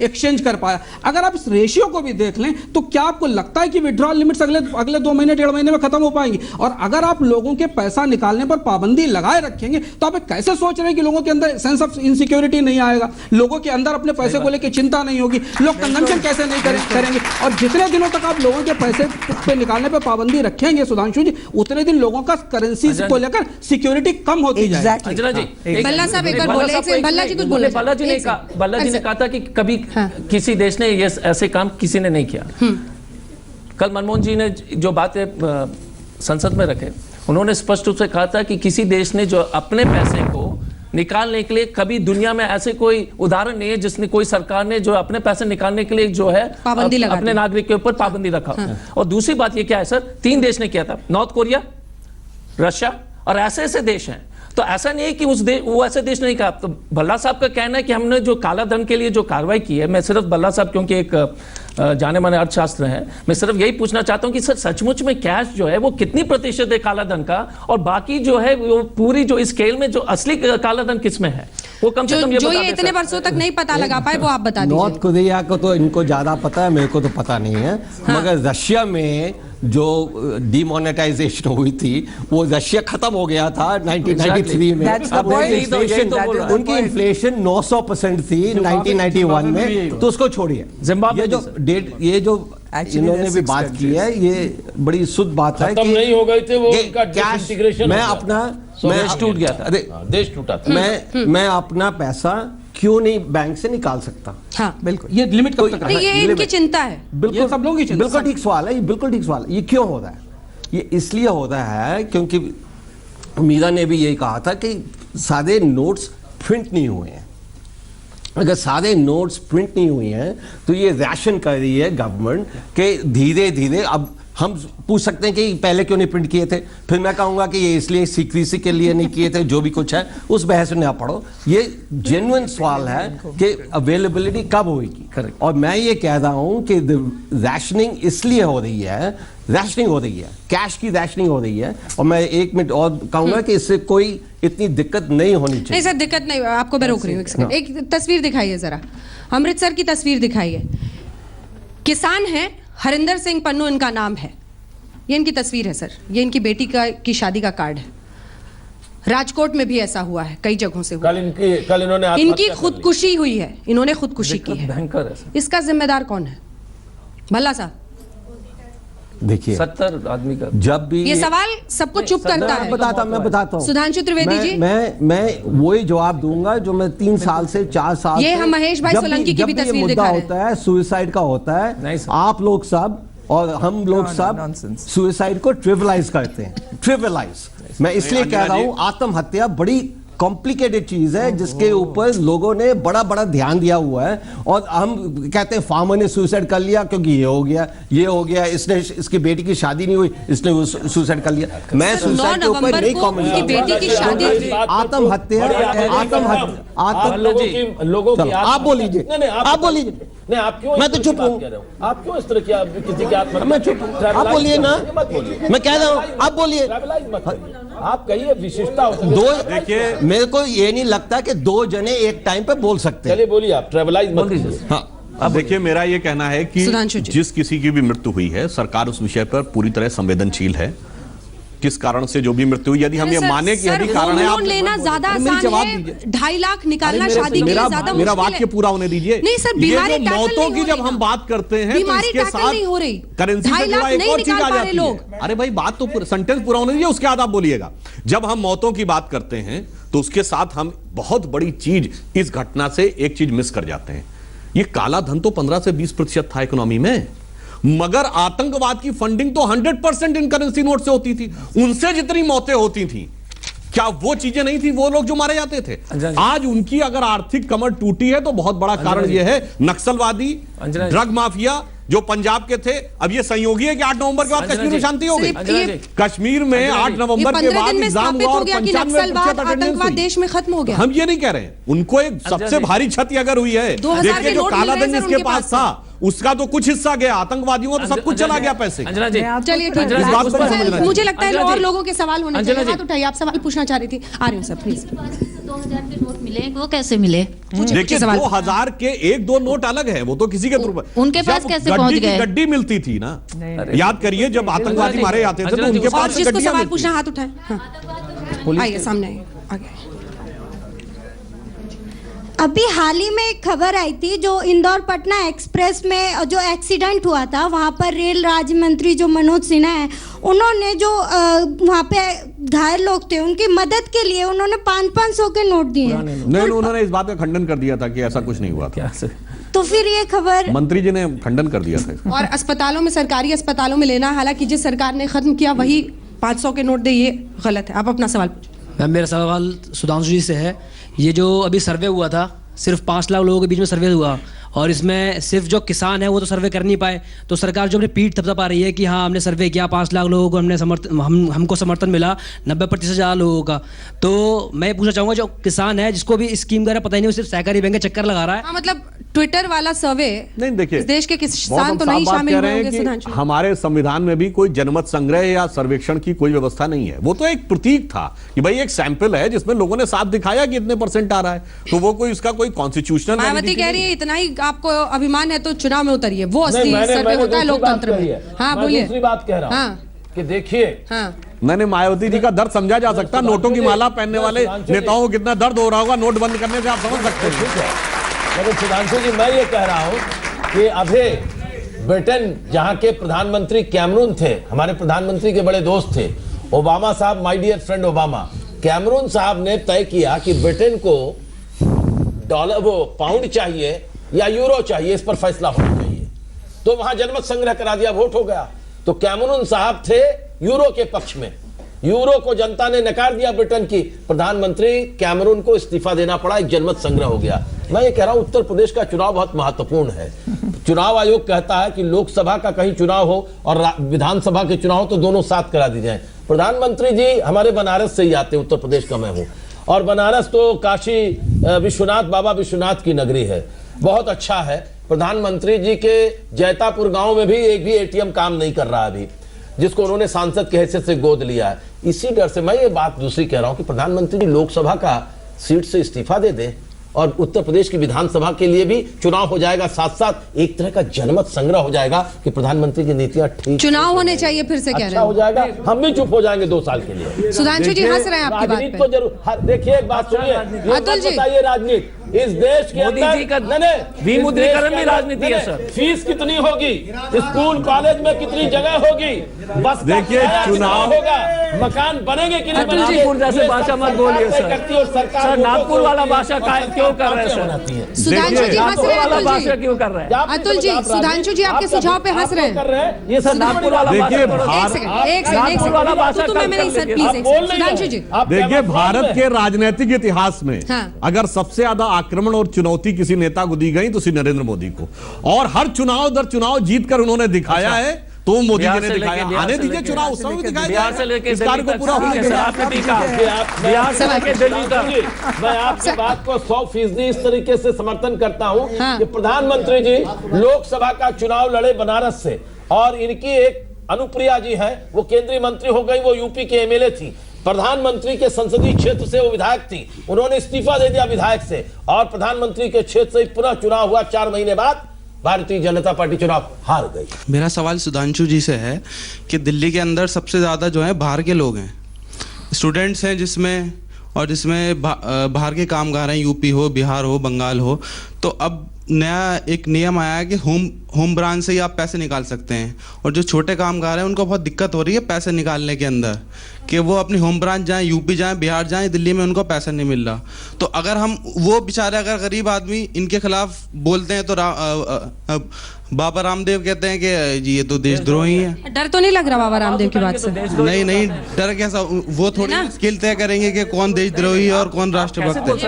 एक्सचेंज कर पाया। अगर आप इस रेशियो को भी देख लें तो क्या आपको लगता है कि विड्रॉल लिमिट्स अगले 2 महीने 1.5 महीने में खत्म हो पाएंगी? और अगर आप लोगों के पैसा निकालने पर पाबंदी लगाए रखेंगे तो आप कैसे सोच रहे हैं कि लोगों के अंदर सेंस ऑफ इनसिक्योरिटी नहीं आएगा, लोगों के अंदर अपने पैसे को लेकर चिंता नहीं होगी, लोग कंजम्पशन कैसे नहीं करेंगे? और जितने दिनों तक आप लोगों के पैसे पे निकालने पे पाबंदी रखेंगे सुधांशु जी, उतने दिन लोगों का करेंसी को लेकर सिक्योरिटी कम होती जाएगी। अंजना जी, भल्ला साहब एक बार बोले, भल्ला जी कुछ बोले। भल्ला जी ने कहा था कि कभी किसी देश ने ये ऐसे काम किसी ने नहीं किया। कल मनमोहन जी ने जो बातें संसद में रखे, उन्होंने स्पष्ट रूप से कहा था कि किसी देश ने जो अपने पैसे को निकालने के लिए, कभी दुनिया में ऐसे कोई उदाहरण नहीं है जिसने, कोई सरकार ने जो अपने पैसे निकालने के लिए जो है पाबंदी अपने नागरिक के ऊपर पाबंदी रखा। और दूसरी बात ये क्या है सर, 3 देश ने किया था, नॉर्थ कोरिया, रशिया और ऐसे देश हैं। तो ऐसा नहीं है कि वो ऐसे देश नहीं कहा। तो भल्ला साहब का कहना है कि हमने जो काला धन के लिए जो कार्रवाई की है, मैं सिर्फ भल्ला साहब क्योंकि एक जाने माने अर्थशास्त्र हैं, मैं सिर्फ यही पूछना चाहता हूं कि सर सचमुच में कैश जो है वो कितनी प्रतिशत है काला धन का, और बाकी जो है वो पूरी जो स्केल में जो असली काला धन किस में है, वो कम से कम जो ये इतने वर्षों तक नहीं पता लगा पाए वो आप बता दीजिए। नॉर्थ कोरिया को तो इनको ज्यादा पता है, मेरे को तो पता नहीं है। मगर रशिया में जो डिमोनेटाइजेशन हुई थी वो रशिया खत्म हो गया था 1993 में। उनकी इन्फ्लेशन 900% थी 1991 में, तो उसको छोड़िए। ये जो इन्होंने भी बात की है, ये बड़ी शुद्ध बात है कि नहीं हो गए थे वो, उनका कैश, मैं अपना देश टूट गया था, अरे देश टूटा था। मैं अपना पैसा क्यों नहीं बैंक से निकाल सकता? हाँ बिल्कुल, ये लिमिट कब तक ये इनकी चिंता है। बिल्कुल सब लोगों की चिंता। बिल्कुल ठीक सवाल है, ये बिल्कुल ठीक सवाल है। ये क्यों होता है? ये इसलिए होता है क्योंकि मीरा ने भी यही कहा था कि सारे नोट्स प्रिंट नहीं हुए हैं। अगर सारे नोट्स प्रिंट नहीं हुए हैं तो ये रैशन कर रही है गवर्नमेंट के धीरे धीरे। अब हम पूछ सकते हैं कि पहले क्यों नहीं प्रिंट किए थे, फिर मैं कहूंगा कि ये इसलिए सीक्रेसी के लिए नहीं किए थे, जो भी कुछ है उस बहस में ना पढ़ो। ये जेन्युइन सवाल है कि अवेलेबिलिटी कब होगी। और मैं ये कह रहा हूं कि रैशनिंग इसलिए हो रही है, रैशनिंग हो रही है, कैश की रैशनिंग हो रही है। और मैं 1 मिनट और कहूंगा कि इससे कोई इतनी दिक्कत नहीं होनी चाहिए। नहीं सर, दिक्कत नहीं, आपको मैं रोक रही हूँ एक सेकंड। एक तस्वीर दिखाइए जरा, अमृतसर की तस्वीर दिखाइए। किसान है, हरिंदर सिंह पन्नू इनका नाम है, ये इनकी तस्वीर है सर, ये इनकी बेटी की शादी का कार्ड है। राजकोट में भी ऐसा हुआ है, कई जगहों से हुआ। कल इनकी खुदकुशी हुई है, इन्होंने खुदकुशी की है। इसका जिम्मेदार कौन है? भल्ला साहब देखिए, 70 आदमी का जब भी ये सवाल सबको चुप करता है। मैं बताता हूँ सुधांशु त्रिवेदी जी, मैं वही जवाब दूंगा जो मैं 3 साल से 4 साल ये हम महेश भाई सोलंकी की भी तस्वीर दिखा रहे हैं। होता है सुसाइड का होता है, आप लोग सब और हम लोग सब सुसाइड को ट्रिविलाइज करते हैं। ट्रिविलाइज मैं इसलिए कह रहा हूँ, आत्महत्या बड़ी कॉम्प्लिकेटेड चीज है जिसके ऊपर लोगों ने बड़ा बड़ा ध्यान दिया हुआ है। और हम कहते हैं फार्मर ने सुसाइड कर लिया क्योंकि ये हो गया, इसने, इसकी बेटी की शादी नहीं हुई, इसने सुसाइड कर लिया। मैं सुसाइड के ऊपर नहीं कमेंट करूंगा। आत्महत्या लोगों की आप बोल लीजिए, आप बोल लीजिए। नहीं, आप क्यों, मैं तो चुप हूँ। आप क्यों इस तरह की किसी की आत्महत्या? मैं चुप हूँ, आप बोलिए ना, मैं कह रहा हूँ, आप बोलिए। आप कहिए विशेषता दो, देखिए मेरे को ये नहीं लगता कि दो जने एक टाइम पे बोल सकते हैं। चलिए बोलिए आप, ट्रेवलाइज मत कीजिए। हाँ, अब देखिए मेरा ये कहना है कि जिस किसी की भी मृत्यु हुई है, सरकार उस विषय पर पूरी तरह संवेदनशील है। किस कारण से जो भी मृत्यु हुई, यदि हम ये माने कि यदि कारण है, आप लेना ज्यादा आसान है, 2.5 लाख निकालना शादी के लिए ज्यादा मेरा वाक्य पूरा होने दीजिए। नहीं सर, बीमारी मौतों की जब हम बात करते हैं तो इसके साथ नहीं हो रही, करेंसी से जुड़ा एक और चीज आ जाती है। अरे भाई बात तो सेंटेंस पूरा होने दीजिए, उसके बाद आप बोलिएगा। जब हम मौतों की बात करते हैं तो उसके साथ हम बहुत बड़ी चीज इस घटना से एक चीज मिस कर जाते हैं। ये काला धन तो 15 से 20% था इकोनॉमी में, मगर आतंकवाद की फंडिंग तो 100% इन करेंसी नोट से होती थी। उनसे जितनी मौतें होती थी, क्या वो चीजें नहीं थी? वो लोग जो मारे जाते थे, आज उनकी अगर आर्थिक कमर टूटी है तो बहुत बड़ा कारण यह है नक्सलवादी, ड्रग माफिया जो पंजाब के थे। अब ये संयोगी है कि 8 नवंबर के बाद कश्मीर में शांति हो गई। कश्मीर में 8 नवंबर के बाद एग्जाम हुआ और 95% आतंकवाद देश में खत्म हो गया। हम ये नहीं कह रहे हैं। उनको एक सबसे भारी क्षति अगर हुई है, देखिए जो काला धन जिसके पास था उसका तो कुछ हिस्सा गया, आतंकवादियों का तो सब कुछ चला गया पैसे। चलिए ठीक है, मुझे लगता है और लोगों के सवाल होने चाहिए। हाथ उठाइए, आप सवाल पूछना चाह रही थी। आ रही हूँ सर प्लीज। 2000 के नोट मिले, वो कैसे मिले? देखिए 2000 के 1-2 नोट अलग है, वो तो किसी के थ्रू पर उनके पास कैसे पहुंच गए? गड्डी मिलती थी ना, याद करिए जब आतंकवादी मारे जाते थे तो उनके पास जिसको सवाल पूछना हाथ उठाए। आइए सामने आगे। अभी हाल ही में एक खबर आई थी, जो इंदौर पटना एक्सप्रेस में जो एक्सीडेंट हुआ था, वहाँ पर रेल राज्य मंत्री जो मनोज सिन्हा है, उन्होंने जो वहाँ पे घायल लोग थे उनकी मदद के लिए उन्होंने 500 के नोट दिए। नहीं, उन्होंने इस बात का खंडन कर दिया था कि ऐसा कुछ नहीं हुआ था। तो फिर ये खबर मंत्री जी ने खंडन कर दिया था। और अस्पतालों में, सरकारी अस्पतालों में लेना, हालांकि जिस सरकार ने खत्म किया वही 500 के नोट दे, ये गलत है। आप अपना सवाल पूछिए। मैम मेरा सवाल सुधांशु जी से है। ये जो अभी सर्वे हुआ था, सिर्फ 5 लाख लोगों के बीच में सर्वे हुआ, और इसमें सिर्फ जो किसान है वो तो सर्वे कर नहीं पाए, तो सरकार जो अपनी पीठ थपथपा रही है कि हाँ हमने सर्वे किया, 5 लाख लोगों को हमको समर्थन मिला, 90% ज़्यादा लोगों का। तो मैं पूछना चाहूँगा, जो किसान है जिसको भी स्कीम का पता ही नहीं, वो सिर्फ सहकारी बैंक के चक्कर लगा रहा है। हाँ, मतलब ट्विटर वाला सर्वे नहीं, देखिए देश के किसान तो नहीं शामिल होंगे सुधांशु। हमारे संविधान में भी कोई जनमत संग्रह या सर्वेक्षण की कोई व्यवस्था नहीं है। वो तो एक प्रतीक था कि भाई एक सैंपल है जिसमें लोगों ने साफ दिखाया कि इतने % आ रहा है, तो वो कोई इसका कोई कॉन्स्टिट्यूशनल। मायावती कह रही है इतना ही आपको अभिमान है तो चुनाव में उतरिए, वो असली सर्वे होता है लोकतंत्र में। हाँ बोलिए। दूसरी बात कह रहा हूँ कि देखिए, मैंने मायावती जी का दर्द समझा जा सकता। नोटों की माला पहनने वाले नेताओं को कितना दर्द हो रहा होगा नोट बंद करने से, आप समझ सकते हैं। लेकिन सुधांशु जी, मैं ये कह रहा हूं कि अभी ब्रिटेन जहां के प्रधानमंत्री कैमरून थे, हमारे प्रधानमंत्री के बड़े दोस्त थे ओबामा साहब, my dear friend Obama, Cameron साहब ने तय किया कि ब्रिटेन को पाउंड चाहिए या यूरो चाहिए, इस पर फैसला होना चाहिए। तो वहां जनमत संग्रह करा दिया, वोट हो गया। तो कैमरून साहब थे यूरो के पक्ष में, यूरो को जनता ने नकार दिया ब्रिटेन की, प्रधानमंत्री कैमरून को इस्तीफा देना पड़ा, एक जनमत संग्रह हो गया। मैं ये कह रहा हूं उत्तर प्रदेश का चुनाव बहुत महत्वपूर्ण है। चुनाव आयोग कहता है कि लोकसभा का कहीं चुनाव हो और विधानसभा के चुनाव तो दोनों साथ करा दी जाए। प्रधानमंत्री जी हमारे बनारस से ही आते, उत्तर प्रदेश का मैं हूं, और बनारस तो काशी विश्वनाथ, बाबा विश्वनाथ की नगरी है, बहुत अच्छा है। प्रधानमंत्री जी के जैतापुर गांव में भी एक भी एटीएम काम नहीं कर रहा अभी, जिसको उन्होंने सांसद के हैसियत से गोद लिया है। इसी डर से मैं ये बात दूसरी कह रहा हूं कि प्रधानमंत्री जी लोकसभा का सीट से इस्तीफा दे दें और उत्तर प्रदेश की विधानसभा के लिए भी चुनाव हो जाएगा, साथ साथ एक तरह का जनमत संग्रह हो जाएगा कि प्रधानमंत्री की नीतियां ठीक, चुनाव होने चाहिए फिर से, कह रहे हैं हो जाएगा। हम भी चुप हो जाएंगे 2 साल के लिए। सुधांशु जी हंस रहे हैं आपकी बात पे। तो जरूर देखिए, एक बात सुनिए, अतुल जी बताइए राजनीति इस देश के अंदर विमुद्रीकरण में राजनीति है सर। फीस कितनी होगी, स्कूल कॉलेज में कितनी जगह होगी, बस देखिए चुनाव होगा, मकान बनेंगे कि नहीं बनेंगे। नागपुर जैसे भाषा मत बोलिए सर, नागपुर वाला भाषा क्यों कर रहे हैं सर? सुधांशु जी हंस रहे हैं। वाला भाषा क्यों कर रहे हैं अतुल जी? सुधांशु जी आपके सुझाव पे हंस रहे हैं। ये सर नागपुर वाला देखिए, सुधांशु जी देखिए, भारत के राजनीतिक इतिहास में अगर सबसे ज्यादा आक्रमण और चुनौती किसी नेता को दी गई तो श्री नरेंद्र मोदी को, और हर चुनाव दर चुनाव जीतकर उन्होंने दिखाया है, तो मोदी जी ने दिखाया। आने दीजिए चुनाव, उस समय दिखाया, बिहार से लेके इस कार्य को पूरा होने दीजिए। बिहार से लेके दिल्ली तक। मैं आपकी बात को 100% इस तरीके से समर्थन करता हूं कि प्रधानमंत्री जी लोकसभा का चुनाव लड़े बनारस से, और इनकी एक अनुप्रिया जी हैं, वो केंद्रीय मंत्री हो गई, वो यूपी के एमएलए थी। प्रधानमंत्री के संसदीय क्षेत्र से वो विधायक थी, उन्होंने इस्तीफा दे दिया विधायक से और प्रधानमंत्री के क्षेत्र से पुनः चुनाव हुआ। 4 महीने बाद भारतीय जनता पार्टी चुनाव हार गई। मेरा सवाल सुधांशु जी से है कि दिल्ली के अंदर सबसे ज़्यादा जो है बाहर के लोग हैं, स्टूडेंट्स हैं जिसमें बाहर के कामगार हैं, यूपी हो, बिहार हो, बंगाल हो। तो अब नया एक नियम आया है कि होम ब्रांच से ही आप पैसे निकाल सकते हैं, और जो छोटे कामगार हैं उनको बहुत दिक्कत हो रही है पैसे निकालने के अंदर, कि वो अपनी होम ब्रांच जाएं, यूपी जाएं, बिहार जाएं, दिल्ली में उनको पैसा नहीं मिल रहा। तो अगर हम वो बेचारे अगर गरीब आदमी इनके खिलाफ बोलते हैं तो बाबा रामदेव कहते हैं कि जी ये तो देशद्रोही है। डर तो नहीं लग रहा बाबा रामदेव की बात से? नहीं, डर कैसा, वो थोड़ी स्किल तय करेंगे कि कौन देशद्रोही है और कौन राष्ट्रभक्त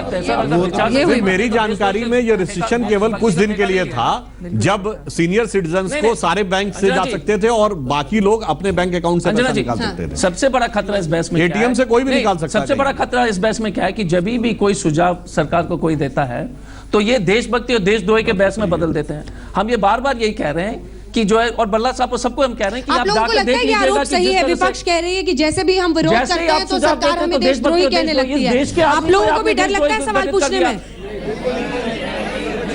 है। मेरी जानकारी में ये रिस्ट्रिक्शन केवल कुछ दिन के लिए था, जब सीनियर सिटीजन्स को सारे बैंक से जा सकते थे और बाकी लोग अपने बैंक अकाउंट से पैसा निकाल सकते थे। सबसे बड़ा खतरा इस बहस में एटीएम से कोई भी निकाल सकता है। सबसे बड़ा खतरा इस बहस में क्या है कि जब भी कोई सुझाव सरकार को कोई देता है तो ये देशभक्ति और देशद्रोही के बहस में बदल देते हैं। हम ये बार बार यही कह रहे हैं कि जो है, और बल्ला साहब को सबको हम कह रहे हैं कि आप लोगों को लगता है कि आरोप सही है? विपक्ष कह रही है कि जैसे भी हम विरोध करते हैं तो सरकार हमें देशद्रोही कहने लगती है। आप लोगों को भी डर लगता है सवाल पूछने में?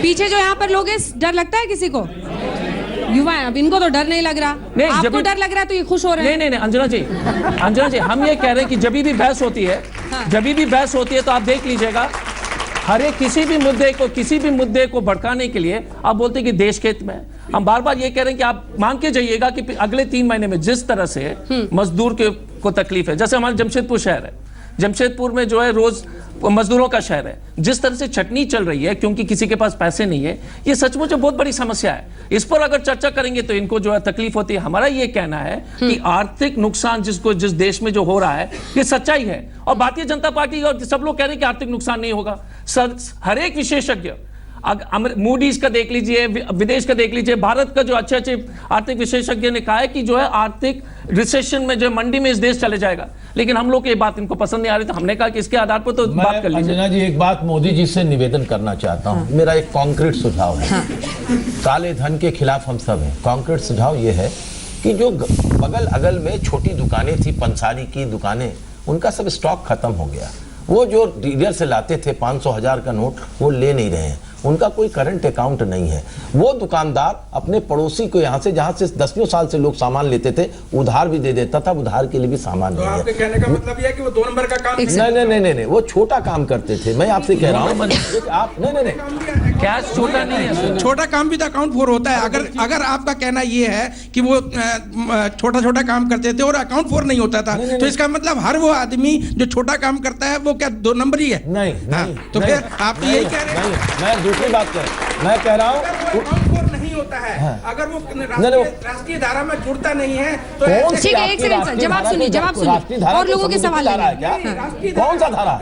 पीछे जो यहाँ पर लोग हैं, डर लगता है किसी को? युवा है, अब इनको तो डर नहीं लग रहा। आपको डर लग रहा है तो ये खुश हो रहे हैं। नहीं, अंजना जी हम ये कह रहे हैं कि जब भी बहस होती है तो आप देख लीजिएगा, हर एक किसी भी मुद्दे को भड़काने के लिए आप बोलते हैं कि देश के हित में। हम बार बार ये कह रहे हैं कि आप मान के जाइएगा कि अगले 3 महीने में जिस तरह से मजदूर को तकलीफ है, जैसे हमारा जमशेदपुर शहर है, जमशेदपुर में जो है रोज मजदूरों का शहर है, जिस तरह से छटनी चल रही है क्योंकि किसी के पास पैसे नहीं है, ये सचमुच बहुत बड़ी समस्या है। इस पर अगर चर्चा करेंगे तो इनको जो है तकलीफ होती है। हमारा ये कहना है कि आर्थिक नुकसान जिस देश में जो हो रहा है ये सच्चाई है, और भारतीय जनता पार्टी और सब लोग कह रहे हैं कि आर्थिक नुकसान नहीं होगा। हर एक विशेषज्ञ, मूडीज का देख लीजिए, विदेश का देख लीजिए, भारत का जो अच्छे आर्थिक विशेषज्ञ ने कहा है कि जो है आर्थिक रिसेशन में जो मंडी में इस देश चले जाएगा, लेकिन हम लोग को ये बात इनको पसंद नहीं आ रही, तो हमने कहा कि इसके आधार पर तो बात कर लीजिए। अंजना जी, एक बात मोदी जी से निवेदन करना चाहता हूँ। मेरा एक कॉन्क्रीट सुझाव है। काले धन के खिलाफ हम सब हैं। कॉन्क्रीट सुझाव ये है कि जो बगल अगल में छोटी दुकानें थी, पंसारी की दुकानें, उनका सब स्टॉक खत्म हो गया। वो जो डीलर से लाते थे 500,000 का नोट, वो ले नहीं रहे हैं, उनका कोई करंट अकाउंट नहीं है। वो दुकानदार अपने पड़ोसी को यहाँ से, जहाँ से 10 साल से लोग सामान लेते थे, उधार भी दे देता था, उधार के लिए भी सामान नहीं है। आपके कहने का मतलब यह है कि वो 2 नंबर का काम नहीं, वो छोटा काम करते थे। मैं आपसे कह रहा हूँ आप नहीं, कैश छोटा नहीं है, छोटा काम भी तो अकाउंट 4 होता है। अगर आपका कहना ये है कि वो छोटा काम करते थे और अकाउंट 4 नहीं होता था, तो इसका मतलब हर वो आदमी जो छोटा काम करता है वो क्या 2 नंबर ही है? नहीं, तो फिर आप यही कह रहे हैं। मैं दूसरी बात मैं कह रहा हूँ नहीं होता है। अगर वो राष्ट्रीय धारा में जुड़ता नहीं है तो ठीक है, एक सेकंड, जवाब सुनिए और लोगों के सवाल है। कौन सा धारा?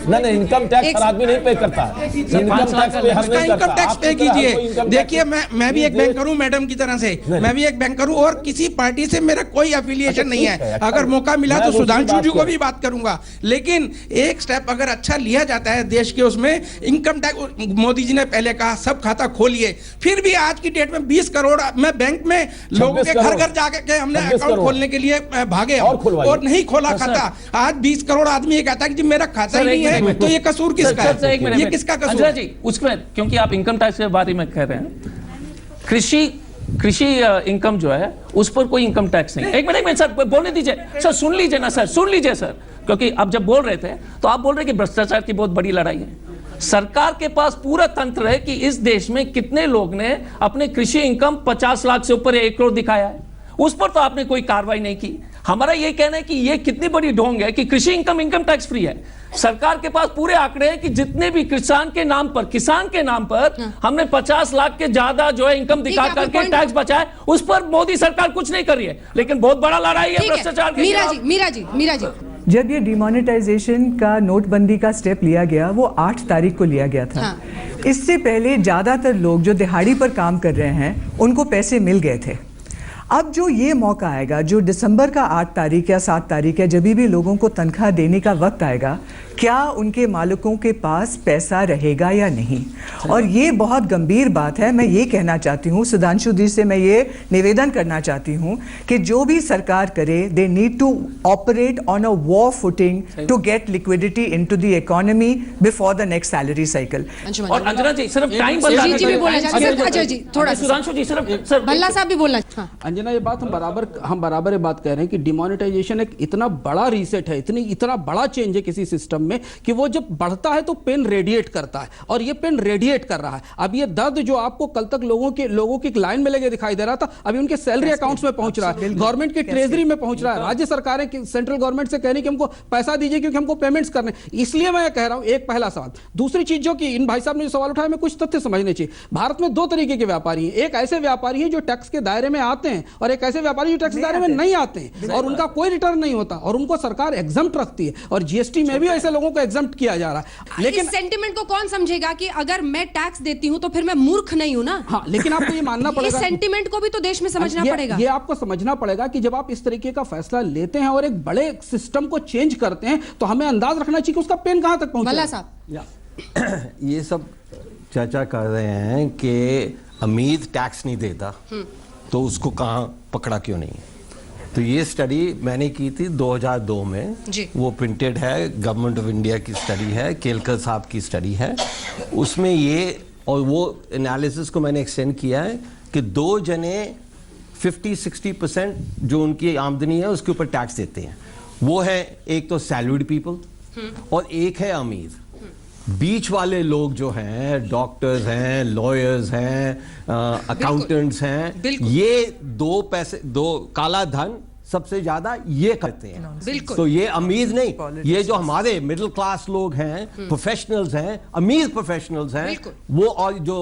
नहीं, इनकम टैक्स हर आदमी नहीं पे करता। इनकम टैक्स पे कीजिए। देखिए, मैं भी एक बैंकर हूँ मैडम की तरह से, मैं भी एक बैंकर हूँ और किसी पार्टी से मेरा कोई एफिलिएशन नहीं है। अगर मौका मिला तो सुधांशु जी को भी बात करूंगा, लेकिन एक स्टेप अगर अच्छा लिया जाता है देश के, उसमें इनकम टैक्स, मोदी जी ने पहले कहा सब खाता खोलिए, फिर भी आज की डेट में 20 करोड़ मैं बैंक में लोगों के घर जाके हमने अकाउंट खोलने के लिए भागे और नहीं खोला खाता। आज 20 करोड़ आदमी ये कहता है कि मेरा खाता ही नहीं है, तो ये कसूर किसका है? ये किसका कसूर है? जी, उसमें क्योंकि आप इनकम टैक्स के बारे में कह रहे हैं, कृषि इनकम जो है उस पर कोई इनकम टैक्स नहीं। एक मिनट सर बोलने दीजिए सर, सुन लीजिए ना सर, सुन लीजिए सर, क्योंकि आप जब बोल रहे थे तो आप बोल रहे कि भ्रष्टाचार की बहुत बड़ी लड़ाई है। सरकार के पास पूरा तंत्र है कि इस देश में कितने लोग ने अपने कृषि इनकम 50 लाख से ऊपर 1 करोड़ दिखाया है, उस पर तो आपने कोई कार्रवाई नहीं की। हमारा ये कहना है कि ये कितनी बड़ी ढोंग है कि कृषि इनकम टैक्स फ्री है। सरकार के पास पूरे आंकड़े हैं कि जितने भी किसान के नाम पर हमने 50 लाख के ज्यादा जो है इनकम दिखा करके टैक्स बचाए, उस पर मोदी सरकार कुछ नहीं कर रही है, लेकिन बहुत बड़ा लड़ाई है भ्रष्टाचार की। मीरा जी जब ये डिमोनेटाइजेशन का, नोटबंदी का स्टेप लिया गया, वो 8 तारीख को लिया गया था। इससे पहले ज्यादातर लोग जो दिहाड़ी पर काम कर रहे हैं उनको पैसे मिल गए थे। अब जो ये मौका आएगा, जो दिसंबर का 8 तारीख या 7 तारीख है, जब भी लोगों को तनख्वाह देने का वक्त आएगा, क्या उनके मालिकों के पास पैसा रहेगा या नहीं। और ये बहुत गंभीर बात है। मैं ये कहना चाहती हूँ, सुधांशु जी से मैं ये निवेदन करना चाहती हूँ कि जो भी सरकार करे, they need to operate on a war footing to get liquidity into the economy before the next salary cycle. और अंजना जी सिर्फ टाइम थोड़ा सुधांशु जी सिर्फ भल्ला साहब भी बोलना। अंजना, ये बात हम बराबर ये बात कह रहे हैं कि डिमोनेटाइजेशन एक इतना बड़ा रीसेट है, इतना बड़ा चेंज है किसी सिस्टम में कि वो जब बढ़ता है तो पेन रेडिएट करता है, और ये पेन रेडिएट कर रहा है। अब ये दर्द जो आपको कल तक लोगों की लाइन में लगे दिखाई दे रहा था, अभी उनके सैलरी अकाउंट्स में पहुंच रहा है, गवर्नमेंट की ट्रेजरी में पहुंच रहा है। राज्य सरकारें सेंट्रल गवर्नमेंट से कह रही कि हमको पैसा दीजिए क्योंकि हमको पेमेंट्स करने। इसलिए मैं कह रहा हूं, एक पहला सवाल। दूसरी चीज जो कि इन भाई साहब ने जो सवाल उठाया, मैं कुछ तथ्य समझने चाहिए। भारत में 2 तरीके के व्यापारी हैं। एक ऐसे व्यापारी हैं जो टैक्स के दायरे में आते हैं, और एक ऐसे व्यापारी जो टैक्स के दायरे में नहीं आते हैं और उनका कोई रिटर्न नहीं होता, और उनको सरकार एग्जम्प्ट रखती है, और जीएसटी में भी ऐसे लोगों को एग्जम्प्ट किया जा रहा है। लेकिन इस सेंटिमेंट को कौन समझेगा कि अगर मैं टैक्स देती हूं तो फिर मैं मूर्ख नहीं हूं ना। हाँ, लेकिन आपको ये मानना पड़ेगा, इस सेंटिमेंट को भी तो देश में समझना पड़ेगा। ये आपको समझना पड़ेगा कि जब आप इस तरीके का फैसला लेते हैं और एक बड़े सिस्टम को चेंज करते हैं, तो हमें अंदाज रखना चाहिए कि उसका पेन कहां तक पहुंचा। भल्ला साहब, ये सब चर्चा कर रहे हैं कि अमीर टैक्स नहीं देता तो उसको कहां पकड़ा क्यों नहीं। तो ये स्टडी मैंने की थी 2002 में, वो प्रिंटेड है, गवर्नमेंट ऑफ इंडिया की स्टडी है, केलकर साहब की स्टडी है। उसमें ये, और वो एनालिसिस को मैंने एक्सटेंड किया है कि 2 जने 50-60% जो उनकी आमदनी है उसके ऊपर टैक्स देते हैं। वो है एक तो सैलरीड पीपल और एक है अमीर। बीच वाले लोग जो हैं, डॉक्टर्स हैं, लॉयर्स हैं, अकाउंटेंट्स हैं, ये 2 काला धन सबसे ज्यादा ये करते हैं। तो ये अमीर नहीं, ये जो हमारे मिडिल क्लास लोग हैं, प्रोफेशनल्स हैं, अमीर प्रोफेशनल्स हैं, वो और जो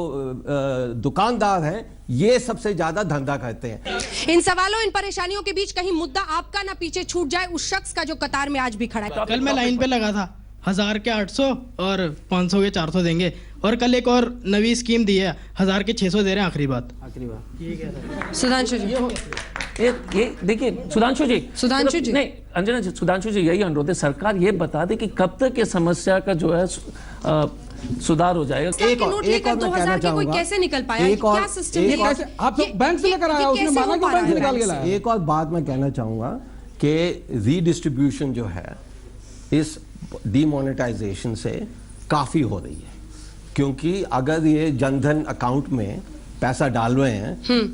दुकानदार हैं, ये सबसे ज्यादा धंधा करते हैं। इन सवालों, इन परेशानियों के बीच कहीं मुद्दा आपका ना पीछे छूट जाए उस शख्स का जो कतार में आज भी खड़ा है। कल मैं लाइन पे लगा था, 1000 के 800 और 500 के 400 देंगे, और कल एक और नवी स्कीम दी है, 1000 के 600 दे रहे हैं। आखिरी बात सुधांशु जी, ये देखिए सुधांशु जी नहीं, अंजना जी, सुधांशु जी यही अनुरोध है, सरकार ये बता दे कि कब तक ये समस्या का जो है सुधार हो जाएगा। एक और 2000 के कोई कैसे निकल पाया? क्या सिस्टम है? आप बैंक से लेकर आया, उसने माना कि बैंक से निकाल के लाया। एक और बात मैं कहना चाहूंगा कि रीडिस्ट्रीब्यूशन जो है इस डिमोनेटाइजेशन से काफी हो रही है, क्योंकि अगर ये जनधन अकाउंट में पैसा डाल रहे हैं,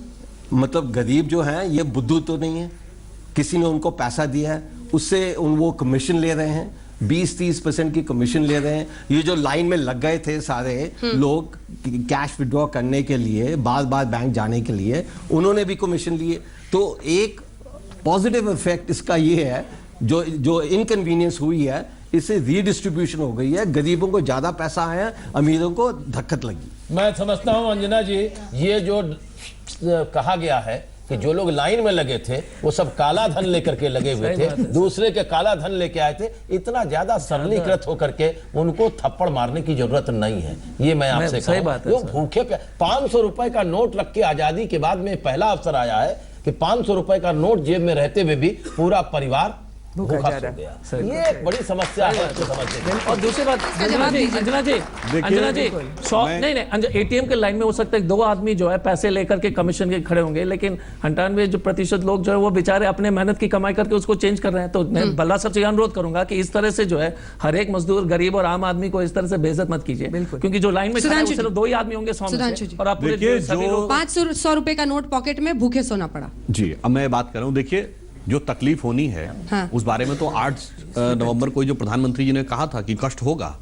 मतलब गरीब जो हैं ये बुद्धू तो नहीं है, किसी ने उनको पैसा दिया है, उससे वो कमीशन ले रहे हैं, 20-30% की कमीशन ले रहे हैं। ये जो लाइन में लग गए थे सारे लोग कैश विड्रॉ करने के लिए, बार बार बैंक जाने के लिए, उन्होंने भी कमीशन लिए। तो एक पॉजिटिव इफेक्ट इसका ये है, जो इनकन्वीनियंस हुई है, इससे रीडिस्ट्रीब्यूशन हो गई है, गरीबों को ज्यादा पैसा आया, अमीरों को धक्कत लगी। मैं समझता हूं अंजना जी, ये जो कहा गया है कि जो लोग लाइन में लगे थे वो सब काला धन लेकर के लगे हुए थे, दूसरे के काला धन लेके आए थे, इतना ज्यादा सरलीकृत होकर के उनको थप्पड़ मारने की जरूरत नहीं है। ये मैं आपसे कहूं, जो भूखे 500 रुपए का नोट रख के आजादी के बाद में पहला अवसर आया है कि 500 रुपए का नोट जेब में रहते हुए भी पूरा परिवार भूखा सो गया। ये एक बड़ी समस्या है। और दूसरी बात अंजना जी नहीं, एटीएम के लाइन में हो सकता है 2 आदमी जो है पैसे लेकर के कमीशन के खड़े होंगे, लेकिन 98% लोग जो है वो बेचारे अपने मेहनत की कमाई करके उसको चेंज कर रहे हैं। तो मैं भल्ला साहब से अनुरोध करूंगा कि इस तरह से जो है हर एक मजदूर, गरीब और आम आदमी को इस तरह से बेइज्जत मत कीजिए, क्योंकि जो लाइन में सिर्फ 2 ही आदमी होंगे 100 में से, और आप 500 रुपए का नोट पॉकेट में भूखे सोना पड़ा। जी, अब मैं बात कर रहा हूं, देखिए जो तकलीफ होनी है, हाँ। उस बारे में तो 8 नवंबर को जो प्रधानमंत्री जी ने कहा था कि कष्ट होगा,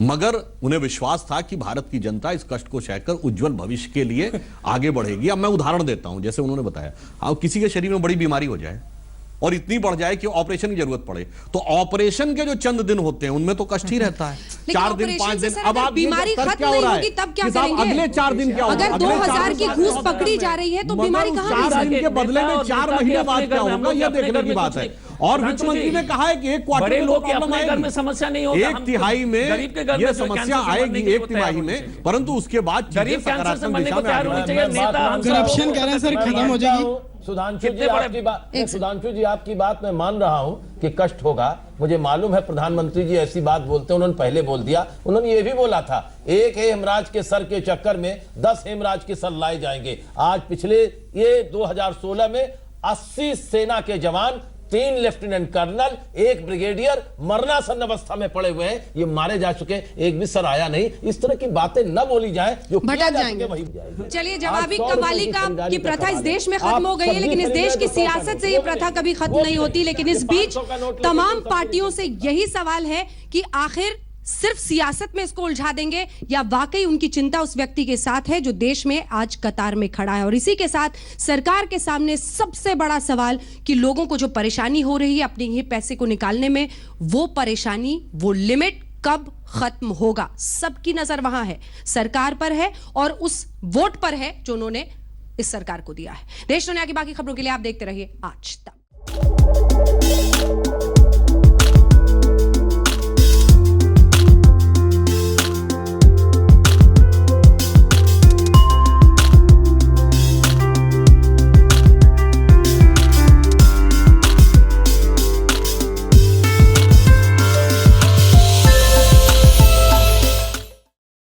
मगर उन्हें विश्वास था कि भारत की जनता इस कष्ट को सहकर उज्जवल भविष्य के लिए आगे बढ़ेगी। अब मैं उदाहरण देता हूं, जैसे उन्होंने बताया, अब किसी के शरीर में बड़ी बीमारी हो जाए और इतनी बढ़ जाए कि ऑपरेशन की जरूरत पड़े, तो ऑपरेशन के जो चंद दिन होते हैं उनमें तो कष्ट ही रहता है, 4 दिन 5 दिन। अब आप बीमारी खत्म नहीं होगी तब क्या करेंगे? अगले 4 दिन क्या होगा? अगर 2000 की घूस पकड़ी जा रही है तो बीमारी कहां? 4 दिन के बदले में 4 महीने बाद क्या होगा, यह देखने की बात है। और वित्त मंत्री ने कहा है कि एक क्वार्टर बड़े में लोग के प्रॉब्लम अपने घर में आएगी, समस्या नहीं होगा, एक तिहाई में गरीब के घर ये में जो समस्या कैंसर से मरने आएगी के लिए एक तिहाई तैयार में, परंतु उसके बाद गरीब चीजें कैंसर से सकारात्मक मरने दिशा को में तैयार आगे होनी बढ़ेंगी। चाहिए। नेता हम सब- करप्शन कह रहे हैं सर, खत्म हो जाएगी। सुधांशु जी कितने बड़े- आपकी बात, सुधांशु जी आपकी बात मैं मान रहा हूं कि कष्ट होगा। मुझे मालूम है प्रधानमंत्री जी ऐसी बात बोलते हैं, उन्होंने पहले बोल दिया। उन्होंने ये भी बोला था एक हेमराज के सर के चक्कर में 10 हेमराज के सर लाए जाएंगे। आज पिछले ये 2016 में 80 सेना के जवान, 3 लेफ्टिनेंट कर्नल, 1 ब्रिगेडियर मरणासन अवस्था में पड़े हुए हैं। ये मारे जा चुके, एक भी सर आया नहीं। इस तरह की बातें न बोली जाए जो किया भटक जा जाएंगे। सके वही जाएगी। चलिए, जवाबी आज 100 रुपए कव्वाली की का खरीदारी की का प्रथा इस सवाल देश में है। खत्म हो आप गई है, सब्जी लेकिन इस खरीद देश रहे की तो 100 का सियासत नोट, से ये वो प्रथा नहीं। कभी खत्म वो नहीं नहीं। होती। लेकिन ये इस बीच 500 का नोट लेके तमाम सब्जी पार्टियों से खरीद यही सवाल है कि आखिर सिर्फ सियासत में इसको उलझा देंगे या वाकई उनकी चिंता उस व्यक्ति के साथ है जो देश में आज कतार में खड़ा है। और इसी के साथ सरकार के सामने सबसे बड़ा सवाल कि लोगों को जो परेशानी हो रही है अपने ही पैसे को निकालने में, वो परेशानी, वो लिमिट कब खत्म होगा? सबकी नजर वहां है, सरकार पर है और उस वोट पर है जो उन्होंने इस सरकार को दिया है। देश दुनिया की बाकी खबरों के लिए आप देखते रहिए आज तक।